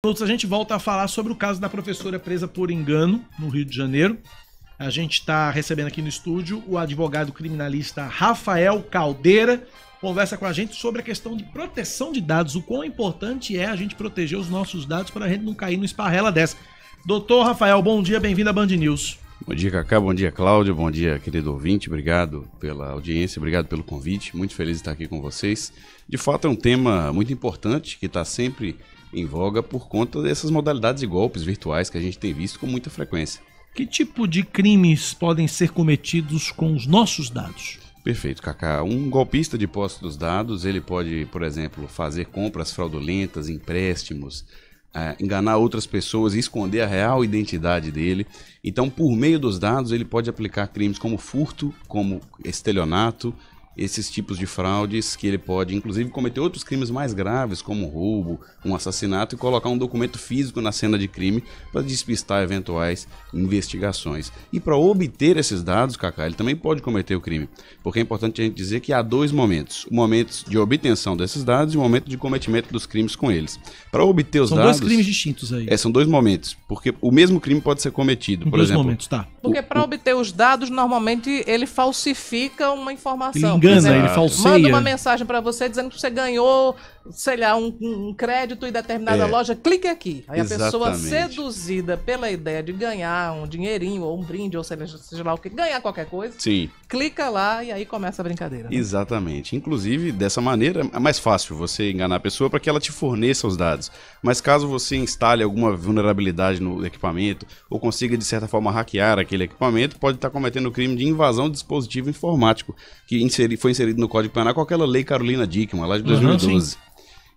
A gente volta a falar sobre o caso da professora presa por engano no Rio de Janeiro. A gente está recebendo aqui no estúdio o advogado criminalista Rafael Caldeira. Conversa com a gente sobre a questão de proteção de dados, o quão importante é a gente proteger os nossos dados para a gente não cair no esparrela dessa. Doutor Rafael, bom dia, bem-vindo à Band News. Bom dia, Cacá, bom dia, Cláudio, bom dia, querido ouvinte, obrigado pela audiência, obrigado pelo convite, muito feliz de estar aqui com vocês. De fato é um tema muito importante que está sempre em voga por conta dessas modalidades de golpes virtuais que a gente tem visto com muita frequência. Que tipo de crimes podem ser cometidos com os nossos dados? Perfeito, Cacá. Um golpista de posse dos dados, ele pode, por exemplo, fazer compras fraudulentas, empréstimos, enganar outras pessoas e esconder a real identidade dele. Então, por meio dos dados, ele pode aplicar crimes como furto, como estelionato, esses tipos de fraudes que ele pode, inclusive, cometer outros crimes mais graves, como roubo, um assassinato, e colocar um documento físico na cena de crime para despistar eventuais investigações. E para obter esses dados, Cacá, ele também pode cometer o crime, porque é importante a gente dizer que há dois momentos: o momento de obtenção desses dados e o momento de cometimento dos crimes com eles. Para obter os dados... São dois crimes distintos aí. São dois momentos, porque o mesmo crime pode ser cometido, por exemplo... Dois momentos, tá. Porque para obter os dados, normalmente ele falsifica uma informação. Ele engana, ele falseia. Manda uma mensagem para você dizendo que você ganhou, sei lá, um crédito em determinada loja, clique aqui. Aí Exatamente. A pessoa seduzida pela ideia de ganhar um dinheirinho ou um brinde, ou seja lá o que, ganhar qualquer coisa, Sim. clica lá e aí começa a brincadeira. Né? Exatamente. Inclusive, dessa maneira, é mais fácil você enganar a pessoa para que ela te forneça os dados. Mas caso você instale alguma vulnerabilidade no equipamento ou consiga, de certa forma, hackear aquele equipamento, pode estar cometendo o crime de invasão de dispositivo informático, que foi inserido no Código Penal com aquela lei Carolina Dickmann, lá de 2012.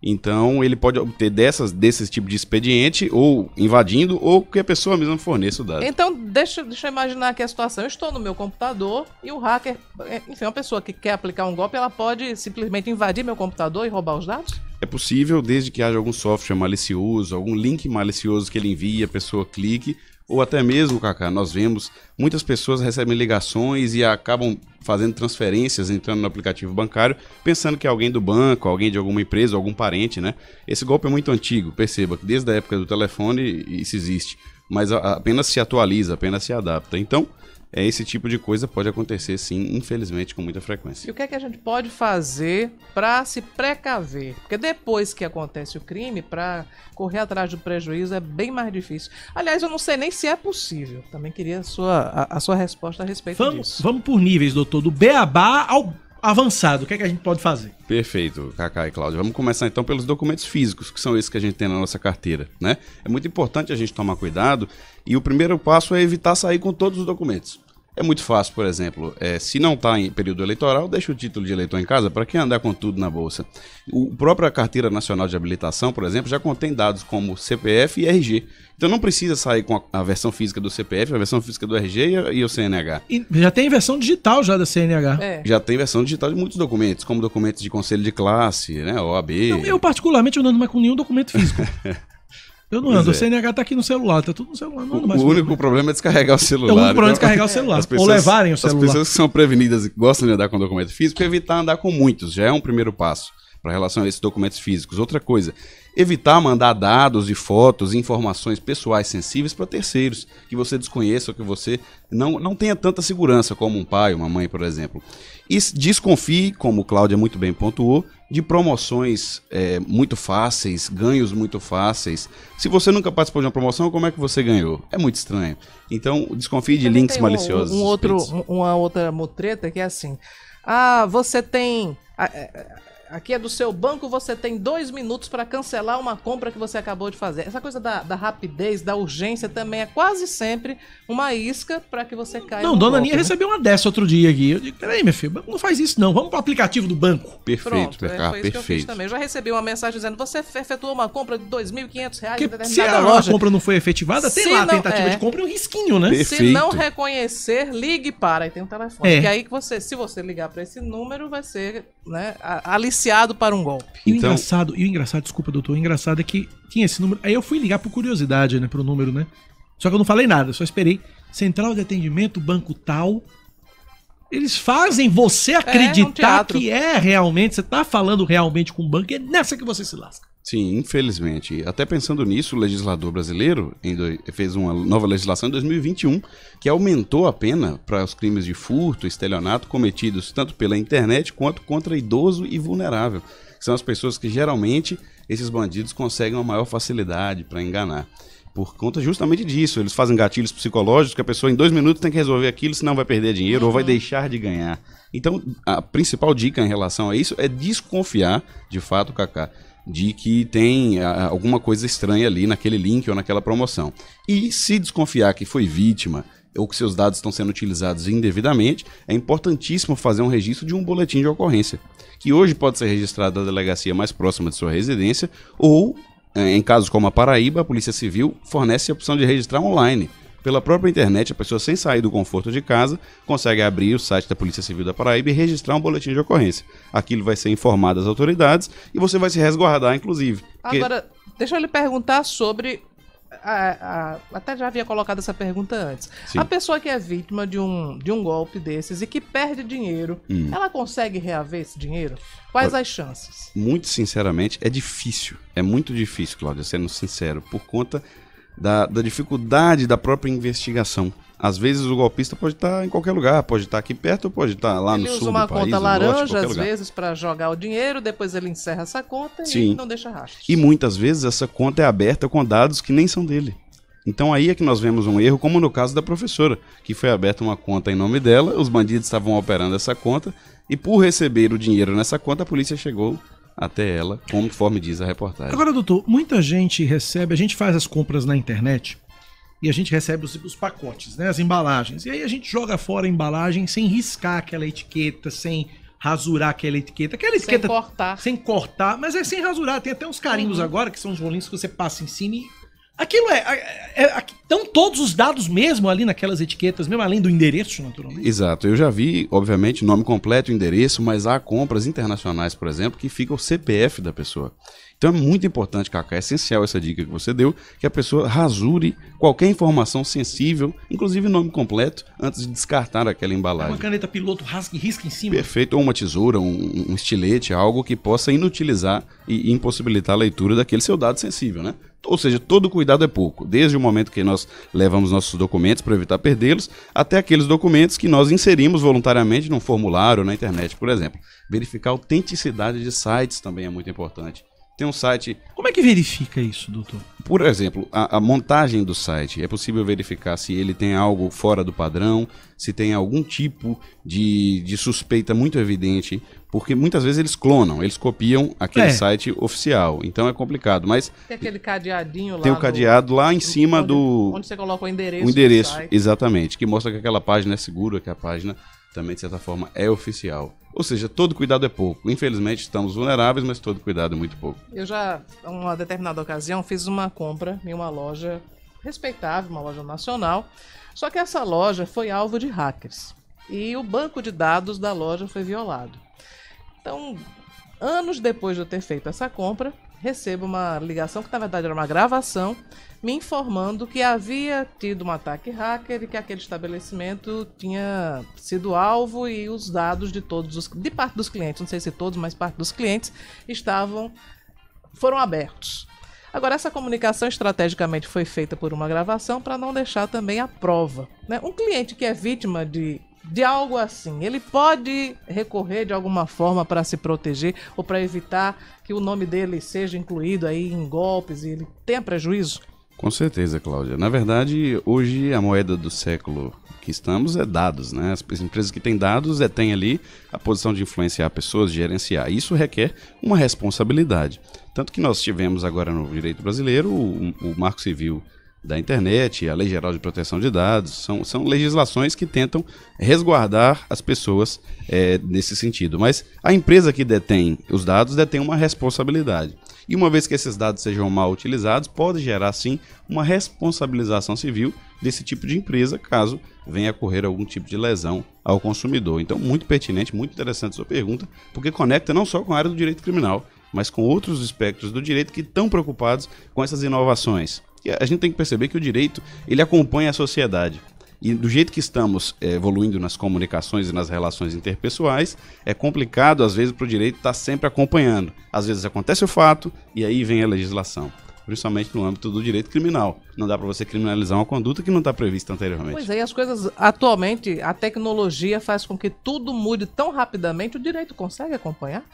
Então, ele pode obter desse tipo de expediente, ou invadindo, ou que a pessoa mesma forneça o dado. Então, deixa eu imaginar aqui a situação. Eu estou no meu computador e o hacker, enfim, uma pessoa que quer aplicar um golpe, ela pode simplesmente invadir meu computador e roubar os dados? É possível, desde que haja algum software malicioso, algum link malicioso que ele envie, a pessoa clique, ou até mesmo, Cacá, nós vemos muitas pessoas recebem ligações e acabam fazendo transferências, entrando no aplicativo bancário, pensando que é alguém do banco, alguém de alguma empresa, algum parente, né? Esse golpe é muito antigo, perceba que desde a época do telefone isso existe, mas apenas se atualiza, apenas se adapta. Então, esse tipo de coisa pode acontecer, sim, infelizmente, com muita frequência. E o que é que a gente pode fazer para se precaver? Porque depois que acontece o crime, para correr atrás do prejuízo é bem mais difícil. Aliás, eu não sei nem se é possível. Também queria a sua resposta a respeito disso. Vamos por níveis, doutor. Do beabá ao avançado, o que é que a gente pode fazer? Perfeito, Cacá e Cláudio. Vamos começar então pelos documentos físicos, que são esses que a gente tem na nossa carteira, né? É muito importante a gente tomar cuidado e o primeiro passo é evitar sair com todos os documentos. É muito fácil, por exemplo, se não está em período eleitoral, deixa o título de eleitor em casa, para que andar com tudo na bolsa? A própria Carteira Nacional de Habilitação, por exemplo, já contém dados como CPF e RG. Então não precisa sair com a versão física do CPF, a versão física do RG e o CNH. E já tem versão digital já da CNH. Já tem versão digital de muitos documentos, como documentos de conselho de classe, né, OAB. Não, eu particularmente não ando mais com nenhum documento físico. Eu não ando, o CNH tá aqui no celular, tá tudo no celular. Não ando mais o único problema é descarregar o celular. O único problema é descarregar o celular, ou levarem o celular. As pessoas que são prevenidas e gostam de andar com documento físico, evitar andar com muitos, já é um primeiro passo para relação a esses documentos físicos. Outra coisa, evitar mandar dados e fotos e informações pessoais sensíveis para terceiros, que você desconheça ou que você não tenha tanta segurança, como um pai, uma mãe, por exemplo. E desconfie, como o Cláudia muito bem pontuou, de promoções muito fáceis, ganhos muito fáceis. Se você nunca participou de uma promoção, como é que você ganhou? É muito estranho. Então, desconfie de links maliciosos. Uma outra mutreta que é assim: você tem... Aqui é do seu banco, você tem 2 minutos para cancelar uma compra que você acabou de fazer. Essa coisa da rapidez, da urgência também é quase sempre uma isca para que você caia. Não, dona Aninha recebeu uma dessa outro dia aqui. Eu digo, peraí, meu filho, o banco não faz isso não. Vamos pro aplicativo do banco. Perfeito, foi isso que eu fiz também. Eu já recebi uma mensagem dizendo: você efetuou uma compra de R$ 2.500 em determinada se a compra não foi efetivada, tem lá a tentativa de compra e um risquinho, né? Perfeito. Se não reconhecer, ligue para. Aí tem um telefone. Que aí se você ligar para esse número, vai ser, né, aliciado para um golpe. E o engraçado, desculpa, doutor, o engraçado é que tinha esse número. Aí eu fui ligar por curiosidade, né, pro número, né? Só que eu não falei nada, só esperei. Central de atendimento, banco tal. Eles fazem você acreditar que é realmente, você tá falando realmente com o banco, e é nessa que você se lasca. Sim, infelizmente. Até pensando nisso, o legislador brasileiro fez uma nova legislação em 2021 que aumentou a pena para os crimes de furto e estelionato cometidos tanto pela internet quanto contra idoso e vulnerável, que são as pessoas que geralmente esses bandidos conseguem uma maior facilidade para enganar. Por conta justamente disso, eles fazem gatilhos psicológicos que a pessoa em 2 minutos tem que resolver aquilo, senão vai perder dinheiro ou vai deixar de ganhar. Então, a principal dica em relação a isso é desconfiar, de fato, Cacá, de que tem alguma coisa estranha ali naquele link ou naquela promoção. E se desconfiar que foi vítima ou que seus dados estão sendo utilizados indevidamente, é importantíssimo fazer um registro de um boletim de ocorrência, que hoje pode ser registrado na delegacia mais próxima de sua residência ou, em casos como a Paraíba, a Polícia Civil fornece a opção de registrar online. Pela própria internet, a pessoa sem sair do conforto de casa consegue abrir o site da Polícia Civil da Paraíba e registrar um boletim de ocorrência. Aquilo vai ser informado às autoridades e você vai se resguardar, inclusive. Agora, deixa eu lhe perguntar sobre... até já havia colocado essa pergunta antes. Sim. A pessoa que é vítima de um golpe desses e que perde dinheiro, ela consegue reaver esse dinheiro? Quais as chances? Muito sinceramente, é difícil. É muito difícil, Cláudia, sendo sincero, por conta da dificuldade da própria investigação. Às vezes o golpista pode estar em qualquer lugar, pode estar aqui perto ou pode estar lá no sul do país. Ele usa uma conta laranja, às vezes, para jogar o dinheiro, depois ele encerra essa conta e não deixa rastros. E muitas vezes essa conta é aberta com dados que nem são dele. Então aí é que nós vemos um erro, como no caso da professora, que foi aberta uma conta em nome dela, os bandidos estavam operando essa conta e por receber o dinheiro nessa conta, a polícia chegou até ela, conforme diz a reportagem. Agora, doutor, muita gente recebe, a gente faz as compras na internet e a gente recebe os pacotes, né, as embalagens, e aí a gente joga fora a embalagem sem riscar aquela etiqueta, sem rasurar aquela etiqueta. Sem cortar, mas é sem rasurar, tem até uns carimbos agora, que são os rolinhos que você passa em cima e... Aquilo estão todos os dados mesmo ali naquelas etiquetas, mesmo além do endereço, naturalmente? Exato, eu já vi, obviamente, nome completo, endereço, mas há compras internacionais, por exemplo, que fica o CPF da pessoa. Então é muito importante, Cacá, é essencial essa dica que você deu, que a pessoa rasure qualquer informação sensível, inclusive o nome completo, antes de descartar aquela embalagem. Uma caneta piloto rasga e risca em cima? Perfeito, ou uma tesoura, um estilete, algo que possa inutilizar e impossibilitar a leitura daquele seu dado sensível, né? Ou seja, todo cuidado é pouco, desde o momento que nós levamos nossos documentos para evitar perdê-los, até aqueles documentos que nós inserimos voluntariamente num formulário na internet, por exemplo. Verificar a autenticidade de sites também é muito importante. Tem um site... Como é que verifica isso, doutor? Por exemplo, a montagem do site. É possível verificar se ele tem algo fora do padrão, se tem algum tipo de suspeita muito evidente, porque muitas vezes eles clonam, eles copiam aquele site oficial. Então é complicado, mas... Tem aquele cadeadinho lá. Tem o cadeado lá em cima onde você coloca o endereço. O endereço, exatamente, que mostra que aquela página é segura, que a página também, de certa forma, é oficial. Ou seja, todo cuidado é pouco. Infelizmente, estamos vulneráveis, mas todo cuidado é muito pouco. Eu já, em uma determinada ocasião, fiz uma compra em uma loja respeitável, uma loja nacional, só que essa loja foi alvo de hackers. E o banco de dados da loja foi violado. Então, anos depois de eu ter feito essa compra, recebo uma ligação, que na verdade era uma gravação, me informando que havia tido um ataque hacker e que aquele estabelecimento tinha sido alvo e os dados de parte dos clientes, não sei se todos, mas parte dos clientes, foram abertos. Agora, essa comunicação estrategicamente foi feita por uma gravação para não deixar também a prova, né? Um cliente que é vítima de algo assim, ele pode recorrer de alguma forma para se proteger ou para evitar que o nome dele seja incluído aí em golpes e ele tenha prejuízo? Com certeza, Cláudia. Na verdade, hoje a moeda do século que estamos é dados, né? As empresas que têm dados têm ali a posição de influenciar pessoas, de gerenciar. Isso requer uma responsabilidade. Tanto que nós tivemos agora no direito brasileiro o Marco Civil da internet, a Lei Geral de Proteção de Dados, são legislações que tentam resguardar as pessoas nesse sentido. Mas a empresa que detém os dados detém uma responsabilidade. E uma vez que esses dados sejam mal utilizados, pode gerar sim uma responsabilização civil desse tipo de empresa, caso venha a ocorrer algum tipo de lesão ao consumidor. Então, muito pertinente, muito interessante sua pergunta, porque conecta não só com a área do direito criminal, mas com outros aspectos do direito que estão preocupados com essas inovações. E a gente tem que perceber que o direito, ele acompanha a sociedade. E do jeito que estamos evoluindo nas comunicações e nas relações interpessoais, é complicado, às vezes, para o direito estar sempre acompanhando. Às vezes acontece o fato e aí vem a legislação. Principalmente no âmbito do direito criminal. Não dá para você criminalizar uma conduta que não está prevista anteriormente. Pois é, e as coisas, atualmente, a tecnologia faz com que tudo mude tão rapidamente, o direito consegue acompanhar?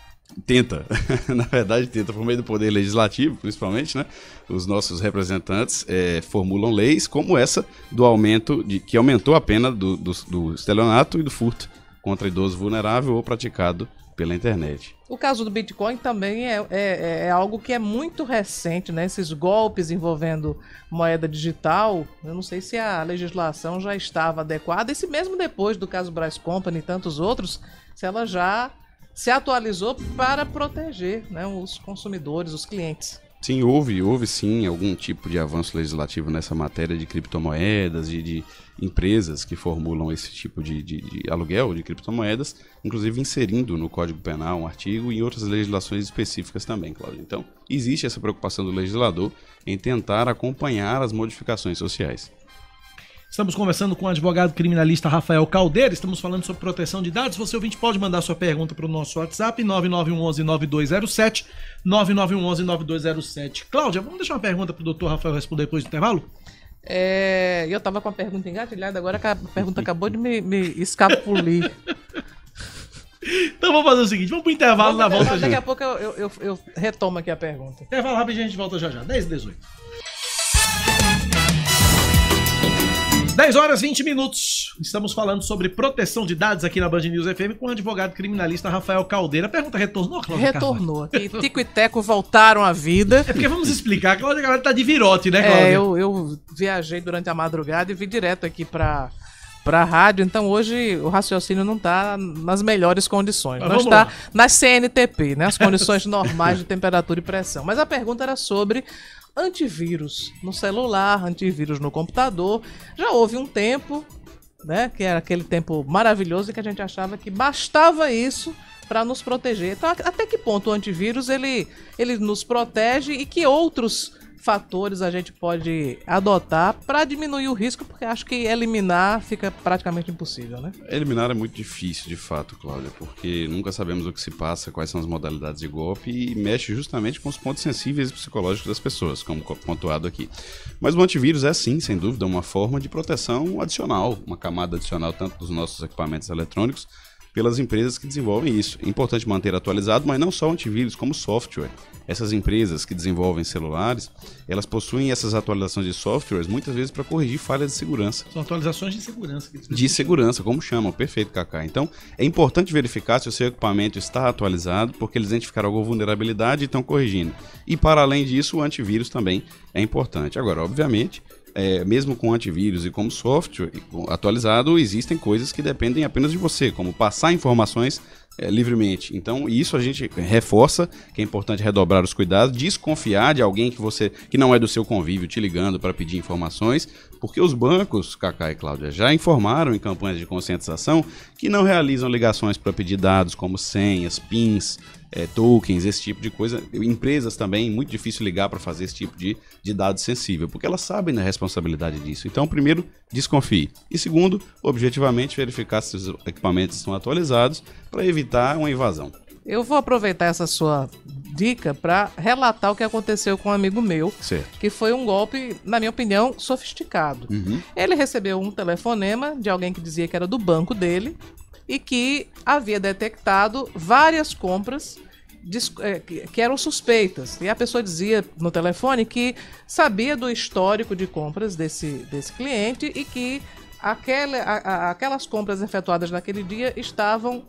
Tenta, na verdade tenta, por meio do poder legislativo, principalmente, né? Os nossos representantes formulam leis como essa do aumento, que aumentou a pena do estelionato e do furto contra idoso vulnerável ou praticado pela internet. O caso do Bitcoin também é algo que é muito recente, né? Esses golpes envolvendo moeda digital, eu não sei se a legislação já estava adequada, e se mesmo depois do caso Brás Company e tantos outros, se ela já se atualizou para proteger, né, os consumidores, os clientes. Sim, houve sim algum tipo de avanço legislativo nessa matéria de criptomoedas, de empresas que formulam esse tipo de aluguel de criptomoedas, inclusive inserindo no Código Penal um artigo e outras legislações específicas também, Cláudio. Então, existe essa preocupação do legislador em tentar acompanhar as modificações sociais. Estamos conversando com o advogado criminalista Rafael Caldeira, estamos falando sobre proteção de dados. Você, ouvinte, pode mandar sua pergunta para o nosso WhatsApp, 9911-9207, 9911-9207. Cláudia, vamos deixar uma pergunta para o doutor Rafael responder depois do intervalo? Eu estava com a pergunta engatilhada, agora a pergunta acabou de me escapulir. Então vamos fazer o seguinte, vamos pro intervalo na volta. Daqui a pouco eu retomo aqui a pergunta. Intervalo rapidinho, a gente volta já. 10h18. 10 horas 20 minutos. Estamos falando sobre proteção de dados aqui na Band News FM com o advogado criminalista Rafael Caldeira. A pergunta retornou, Cláudia? Retornou. Aqui, Tico e Teco voltaram à vida. É porque vamos explicar, a Cláudia galera tá de virote, né, Cláudia? Eu viajei durante a madrugada e vim direto aqui pra rádio, então hoje o raciocínio não tá nas melhores condições. Não está nas CNTP, né? As condições normais de temperatura e pressão. Mas a pergunta era sobre antivírus no celular, antivírus no computador. Já houve um tempo, né, que era aquele tempo maravilhoso em que a gente achava que bastava isso para nos proteger. Então, até que ponto o antivírus ele nos protege e que outros fatores a gente pode adotar para diminuir o risco, porque acho que eliminar fica praticamente impossível, né? Eliminar é muito difícil, de fato, Cláudia, porque nunca sabemos o que se passa, quais são as modalidades de golpe e mexe justamente com os pontos sensíveis e psicológicos das pessoas, como pontuado aqui. Mas o antivírus é sim, sem dúvida, uma forma de proteção adicional, uma camada adicional tanto dos nossos equipamentos eletrônicos pelas empresas que desenvolvem isso. É importante manter atualizado, mas não só o antivírus, como software. Essas empresas que desenvolvem celulares, elas possuem essas atualizações de softwares muitas vezes para corrigir falhas de segurança. São atualizações de segurança. De segurança, como chamam, perfeito, Cacá. Então, é importante verificar se o seu equipamento está atualizado, porque eles identificaram alguma vulnerabilidade e estão corrigindo. E, para além disso, o antivírus também é importante. Agora, obviamente, mesmo com antivírus e como software atualizado, existem coisas que dependem apenas de você, como passar informações livremente. Então, isso a gente reforça, que é importante redobrar os cuidados, desconfiar de alguém que não é do seu convívio te ligando para pedir informações, porque os bancos, Cacá e Cláudia, já informaram em campanhas de conscientização que não realizam ligações para pedir dados como senhas, PINs, tokens, esse tipo de coisa. Empresas também, muito difícil ligar para fazer esse tipo de dado sensível, porque elas sabem da responsabilidade disso. Então, primeiro, desconfie. E segundo, objetivamente, verificar se os equipamentos estão atualizados para evitar uma invasão. Eu vou aproveitar essa sua dica para relatar o que aconteceu com um amigo meu, certo, que foi um golpe, na minha opinião, sofisticado. Uhum. Ele recebeu um telefonema de alguém que dizia que era do banco dele e que havia detectado várias compras que eram suspeitas. E a pessoa dizia no telefone que sabia do histórico de compras desse cliente e que aquelas compras efetuadas naquele dia estavam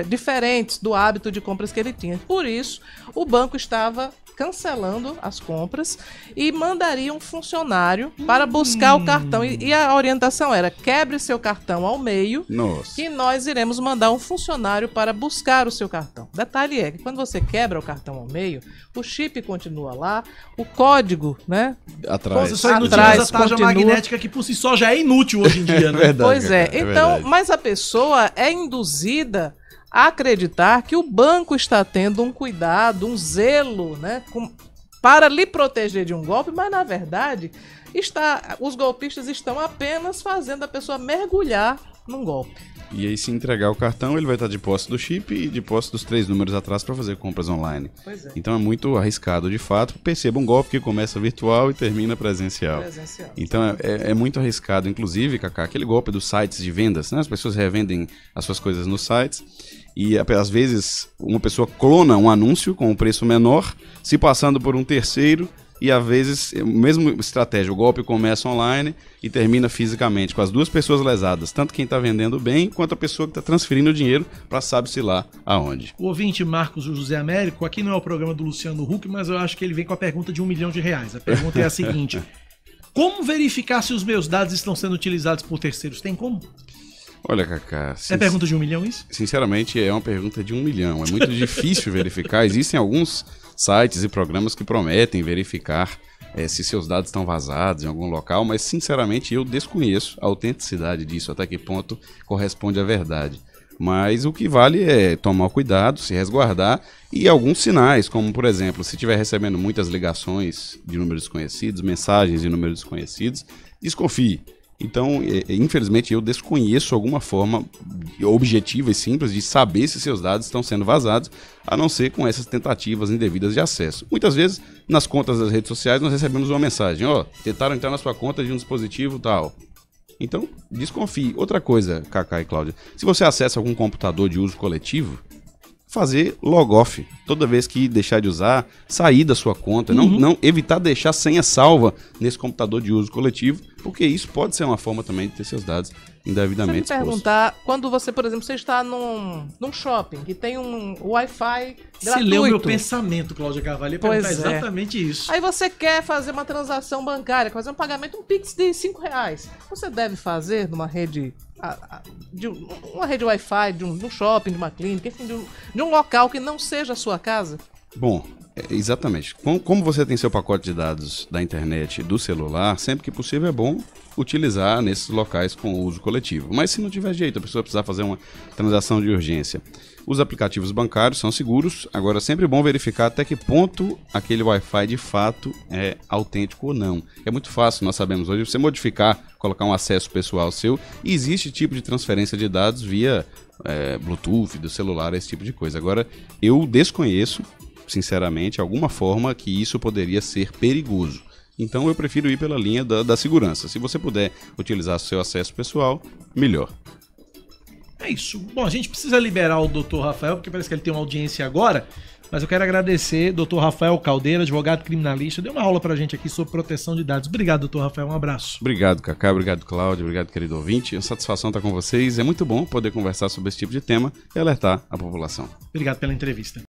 diferentes do hábito de compras que ele tinha. Por isso, o banco estava cancelando as compras e mandaria um funcionário para buscar o cartão. E a orientação era: quebre seu cartão ao meio. Nossa. Que nós iremos mandar um funcionário para buscar o seu cartão. Detalhe é que quando você quebra o cartão ao meio, o chip continua lá, o código, né? Atrás. Você só inutiliza a tarja magnética, que por si só já é inútil hoje em dia, né? Verdade, pois é. Cacá, Então, verdade. mas a pessoa é induzida a acreditar que o banco está tendo um cuidado, um zelo, né, para lhe proteger de um golpe, mas na verdade os golpistas estão apenas fazendo a pessoa mergulhar num golpe. E aí, se entregar o cartão, ele vai estar de posse do chip e de posse dos 3 números atrás para fazer compras online. Pois é. Então é muito arriscado de fato. Perceba um golpe que começa virtual e termina presencial. Então é muito arriscado. Inclusive, Cacá, aquele golpe dos sites de vendas, né? As pessoas revendem as suas coisas nos sites e às vezes uma pessoa clona um anúncio com um preço menor, se passando por um terceiro. E às vezes, mesma estratégia, o golpe começa online e termina fisicamente, com as duas pessoas lesadas, tanto quem está vendendo bem, quanto a pessoa que está transferindo o dinheiro para sabe-se lá aonde. O ouvinte Marcos José Américo, aqui não é o programa do Luciano Huck, mas eu acho que ele vem com a pergunta de R$1 milhão. A pergunta é a seguinte: como verificar se os meus dados estão sendo utilizados por terceiros? Tem como? Olha, Cacá... É pergunta de R$1 milhão isso? Sinceramente, é uma pergunta de R$1 milhão. É muito difícil verificar. Existem alguns sites e programas que prometem verificar se seus dados estão vazados em algum local, mas, sinceramente, eu desconheço a autenticidade disso, até que ponto corresponde à verdade. Mas o que vale é tomar cuidado, se resguardar e alguns sinais, como, por exemplo, se estiver recebendo muitas ligações de números desconhecidos, mensagens de números desconhecidos, desconfie. Então, infelizmente, eu desconheço alguma forma objetiva e simples de saber se seus dados estão sendo vazados, a não ser com essas tentativas indevidas de acesso. Muitas vezes, nas contas das redes sociais, nós recebemos uma mensagem: tentaram entrar na sua conta de um dispositivo tal. Então, desconfie. Outra coisa, Cacá e Cláudia, se você acessa algum computador de uso coletivo, fazer log-off. Toda vez que deixar de usar, sair da sua conta, não evitar deixar senha salva nesse computador de uso coletivo, porque isso pode ser uma forma também de ter seus dados indevidamente expostos. Você me perguntar, quando você, por exemplo, você está num shopping que tem um Wi-Fi gratuito. Você leu meu pensamento, Cláudia Carvalho, perguntar exatamente isso. Aí você quer fazer uma transação bancária, fazer um pagamento, um Pix de R$5. Você deve fazer numa rede, uma rede Wi-Fi, de um shopping, de uma clínica, enfim, de um local que não seja a sua casa? Bom, exatamente. Como você tem seu pacote de dados da internet do celular, sempre que possível é bom utilizar nesses locais com uso coletivo. Mas se não tiver jeito, a pessoa precisar fazer uma transação de urgência. Os aplicativos bancários são seguros, agora é sempre bom verificar até que ponto aquele Wi-Fi de fato é autêntico ou não. É muito fácil, nós sabemos hoje, você modificar, colocar um acesso pessoal seu, e existe tipo de transferência de dados via Bluetooth, do celular, esse tipo de coisa. Agora, eu desconheço, sinceramente, alguma forma que isso poderia ser perigoso. Então eu prefiro ir pela linha da segurança. Se você puder utilizar seu acesso pessoal, melhor. É isso. Bom, a gente precisa liberar o Dr. Rafael, porque parece que ele tem uma audiência agora, mas eu quero agradecer Dr. Rafael Caldeira, advogado criminalista, deu uma aula pra gente aqui sobre proteção de dados. Obrigado, Dr. Rafael, um abraço. Obrigado, Cacá, obrigado, Cláudio, obrigado, querido ouvinte. É uma satisfação estar com vocês. É muito bom poder conversar sobre esse tipo de tema e alertar a população. Obrigado pela entrevista.